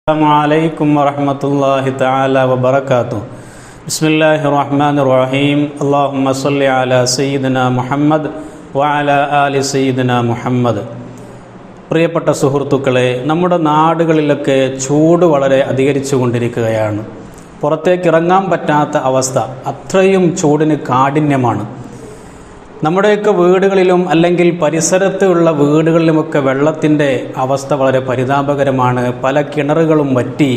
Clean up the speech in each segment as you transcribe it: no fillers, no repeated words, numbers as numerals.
Assalamualaikum warahmatullahi ta'ala wabarakatuh. Bismillahirrahmanirrahim. Allahumma salli ala sayyidina Muhammad wa ala ali sayyidina Muhammad. പ്രിയപ്പെട്ട സുഹൃത്തുക്കളെ, നമ്മുടെ നാടുകളിലൊക്കെ ചൂട് വളരെ അധികരിച്ചു കൊണ്ടിരിക്കുകയാണ്. പുറത്തേക്ക് ഇറങ്ങാൻ പറ്റാത്ത അവസ്ഥ, അത്രയും ചൂടിന് കാഠിന്യമാണ്. നമ്മുടെയൊക്കെ വീടുകളിലും അല്ലെങ്കിൽ പരിസരത്ത് ഉള്ള വീടുകളിലുമൊക്കെ വെള്ളത്തിൻ്റെ അവസ്ഥ വളരെ പരിതാപകരമാണ്. പല കിണറുകളും വറ്റി,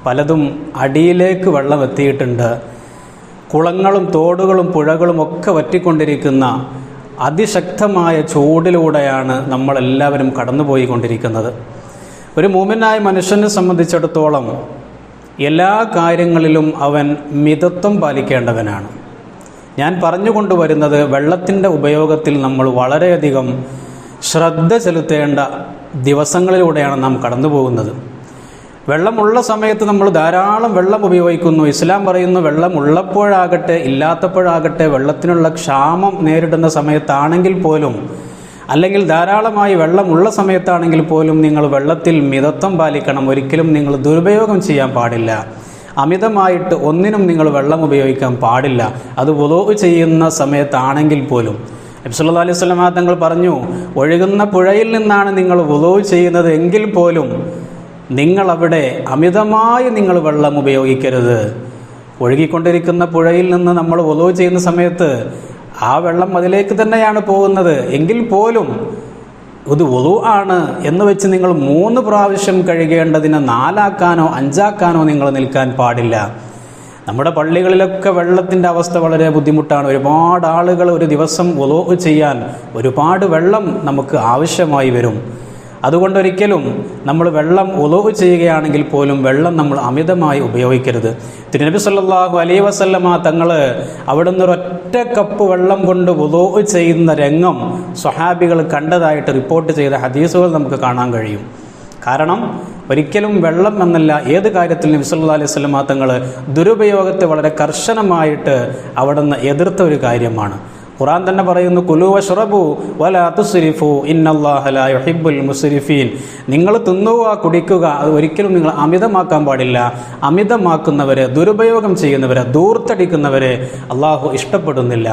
പലതും അടിയിലേക്ക് വെള്ളം എത്തിയിട്ടുണ്ട്. കുളങ്ങളും തോടുകളും പുഴകളും ഒക്കെ വറ്റിക്കൊണ്ടിരിക്കുന്ന അതിശക്തമായ ചൂടിലൂടെയാണ് നമ്മളെല്ലാവരും കടന്നുപോയിക്കൊണ്ടിരിക്കുന്നത്. ഒരു മുഅ്മിനായ മനുഷ്യനെ സംബന്ധിച്ചിടത്തോളം എല്ലാ കാര്യങ്ങളിലും അവൻ മിതത്വം പാലിക്കേണ്ടവനാണ്. ഞാൻ പറഞ്ഞുകൊണ്ടുവരുന്നത്, വെള്ളത്തിൻ്റെ ഉപയോഗത്തിൽ നമ്മൾ വളരെയധികം ശ്രദ്ധ ചെലുത്തേണ്ട ദിവസങ്ങളിലൂടെയാണ് നാം കടന്നു പോകുന്നത്. വെള്ളമുള്ള സമയത്ത് നമ്മൾ ധാരാളം വെള്ളം ഉപയോഗിക്കുന്നു. ഇസ്ലാം പറയുന്നു, വെള്ളം ഉള്ളപ്പോഴാകട്ടെ ഇല്ലാത്തപ്പോഴാകട്ടെ, വെള്ളത്തിനുള്ള ക്ഷാമം നേരിടുന്ന സമയത്താണെങ്കിൽ പോലും, അല്ലെങ്കിൽ ധാരാളമായി വെള്ളമുള്ള സമയത്താണെങ്കിൽ പോലും നിങ്ങൾ വെള്ളത്തിൽ മിതത്വം പാലിക്കണം. ഒരിക്കലും നിങ്ങൾ ദുരുപയോഗം ചെയ്യാൻ പാടില്ല. അമിതമായിട്ട് ഒന്നിനും നിങ്ങൾ വെള്ളം ഉപയോഗിക്കാൻ പാടില്ല. അത് വുളൂ ചെയ്യുന്ന സമയത്താണെങ്കിൽ പോലും. നബി സല്ലല്ലാഹു അലൈഹി വസല്ലം തങ്ങൾ പറഞ്ഞു, ഒഴുകുന്ന പുഴയിൽ നിന്നാണ് നിങ്ങൾ വുളൂ ചെയ്യുന്നത് എങ്കിൽ പോലും നിങ്ങളവിടെ അമിതമായി നിങ്ങൾ വെള്ളം ഉപയോഗിക്കരുത്. ഒഴുകിക്കൊണ്ടിരിക്കുന്ന പുഴയിൽ നിന്ന് നമ്മൾ വുളൂ ചെയ്യുന്ന സമയത്ത് ആ വെള്ളം അതിലേക്ക് തന്നെയാണ് പോകുന്നത് എങ്കിൽ പോലും ഇത് വുളൂ ആണ് എന്ന് വെച്ച് നിങ്ങൾ 3 പ്രാവശ്യം കഴുകേണ്ടതിന് 4 ആക്കാനോ 5 ആക്കാനോ നിങ്ങൾ നിൽക്കാൻ പാടില്ല. നമ്മുടെ പള്ളികളിലൊക്കെ വെള്ളത്തിൻ്റെ അവസ്ഥ വളരെ ബുദ്ധിമുട്ടാണ്. ഒരുപാട് ആളുകൾ ഒരു ദിവസം വുളൂ ചെയ്യാൻ ഒരുപാട് വെള്ളം നമുക്ക് ആവശ്യമായി വരും. അതുകൊണ്ടൊരിക്കലും നമ്മൾ വെള്ളം വുളൂ ചെയ്യുകയാണെങ്കിൽ പോലും വെള്ളം നമ്മൾ അമിതമായി ഉപയോഗിക്കരുത്. തിരുനബി സല്ലല്ലാഹു അലൈഹി വസല്ലമ തങ്ങൾ അവിടുന്ന് ഒരൊറ്റ കപ്പ് വെള്ളം കൊണ്ട് വുളൂ ചെയ്യുന്ന രംഗം സ്വഹാബികൾ കണ്ടതായിട്ട് റിപ്പോർട്ട് ചെയ്ത ഹദീസുകൾ നമുക്ക് കാണാൻ കഴിയും. കാരണം ഒരിക്കലും വെള്ളം എന്നല്ല, ഏത് കാര്യത്തിൽ നബി സല്ലല്ലാഹു അലൈഹി വസല്ലമ തങ്ങൾ ദുരുപയോഗത്തെ വളരെ കർശനമായിട്ട് അവിടുന്ന് എതിർത്ത ഒരു കാര്യമാണ്. ഖുർആൻ തന്നെ പറയുന്നു, കുലൂ വശ്റബൂ വലാ തുസ്രിഫൂ ഇന്നല്ലാഹ ലാ യുഹിബ്ബുൽ മുസ്രിഫീൻ. നിങ്ങൾ തിന്നുക, കുടിക്കുക, അത് ഒരിക്കലും നിങ്ങൾ അമിതമാക്കാൻ പാടില്ല. അമിതമാക്കുന്നവരെ, ദുരുപയോഗം ചെയ്യുന്നവരെ, ദൂർത്തടിക്കുന്നവരെ അള്ളാഹു ഇഷ്ടപ്പെടുന്നില്ല.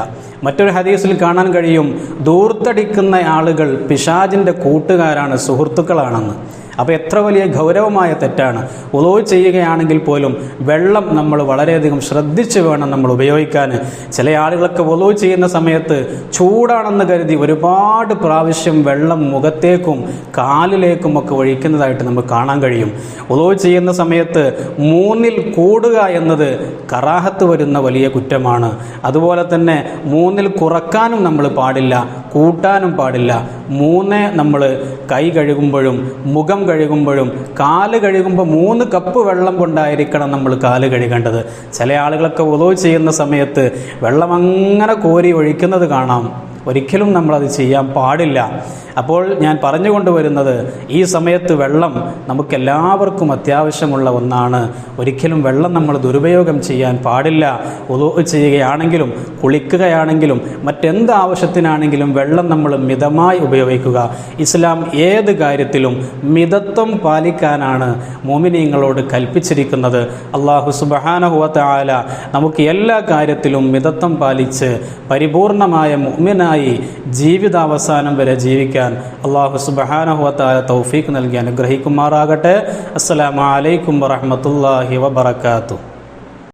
മറ്റൊരു ഹദീസിൽ കാണാൻ കഴിയും, ദൂർത്തടിക്കുന്ന ആളുകൾ പിശാചിൻ്റെ കൂട്ടുകാരാണ്, സുഹൃത്തുക്കളാണെന്ന്. അപ്പോൾ എത്ര വലിയ ഗൗരവമായ തെറ്റാണ്. വുളൂ ചെയ്യുകയാണെങ്കിൽ പോലും വെള്ളം നമ്മൾ വളരെയധികം ശ്രദ്ധിച്ച് വേണം നമ്മൾ ഉപയോഗിക്കാൻ. ചില ആളുകളൊക്കെ വുളൂ ചെയ്യുന്ന സമയത്ത് ചൂടാണെന്ന് കരുതി ഒരുപാട് പ്രാവശ്യം വെള്ളം മുഖത്തേക്കും കാലിലേക്കും ഒക്കെ ഒഴിക്കുന്നതായിട്ട് നമുക്ക് കാണാൻ കഴിയും. വുളൂ ചെയ്യുന്ന സമയത്ത് 3-ൽ കൂടുക എന്നത് കറാഹത്ത് വരുന്ന വലിയ കുറ്റമാണ്. അതുപോലെ തന്നെ 3-ൽ കുറക്കാനും നമ്മൾ പാടില്ല, കൂട്ടാനും പാടില്ല. 3 നമ്മൾ കൈ കഴുകുമ്പോഴും മുഖം കഴുകുമ്പോഴും കാല് കഴുകുമ്പോൾ 3 കപ്പ് വെള്ളം കൊണ്ടായിരിക്കണം നമ്മൾ കാല് കഴുകേണ്ടത്. ചില ആളുകളൊക്കെ വുളൂ ചെയ്യുന്ന സമയത്ത് വെള്ളം അങ്ങനെ കോരി ഒഴിക്കുന്നത് കാണാം. ഒരിക്കലും നമ്മളത് ചെയ്യാൻ പാടില്ല. അപ്പോൾ ഞാൻ പറഞ്ഞുകൊണ്ടുവരുന്നത്, ഈ സമയത്ത് വെള്ളം നമുക്കെല്ലാവർക്കും അത്യാവശ്യമുള്ള ഒന്നാണ്. ഒരിക്കലും വെള്ളം നമ്മൾ ദുരുപയോഗം ചെയ്യാൻ പാടില്ല. വുളൂ ചെയ്യുകയാണെങ്കിലും കുളിക്കുകയാണെങ്കിലും മറ്റെന്ത് ആവശ്യത്തിനാണെങ്കിലും വെള്ളം നമ്മൾ മിതമായി ഉപയോഗിക്കുക. ഇസ്ലാം ഏത് കാര്യത്തിലും മിതത്വം പാലിക്കാനാണ് മുഅ്മിനീങ്ങളോട് കൽപ്പിച്ചിരിക്കുന്നത്. അല്ലാഹു സുബ്ഹാനഹു വ തആല നമുക്ക് എല്ലാ കാര്യത്തിലും മിതത്വം പാലിച്ച് പരിപൂർണമായ മുഅ്മിനായി ജീവിതാവസാനം വരെ ജീവിക്കാൻ അല്ലാഹു സുബ്ഹാനഹു വ തആല തൗഫീഖ് നൽകി അനുഗ്രഹിക്കുമാറാകട്ടെ. അസ്സലാമു അലൈക്കും വറഹ്മത്തുള്ളാഹി വബറകാതുഹു.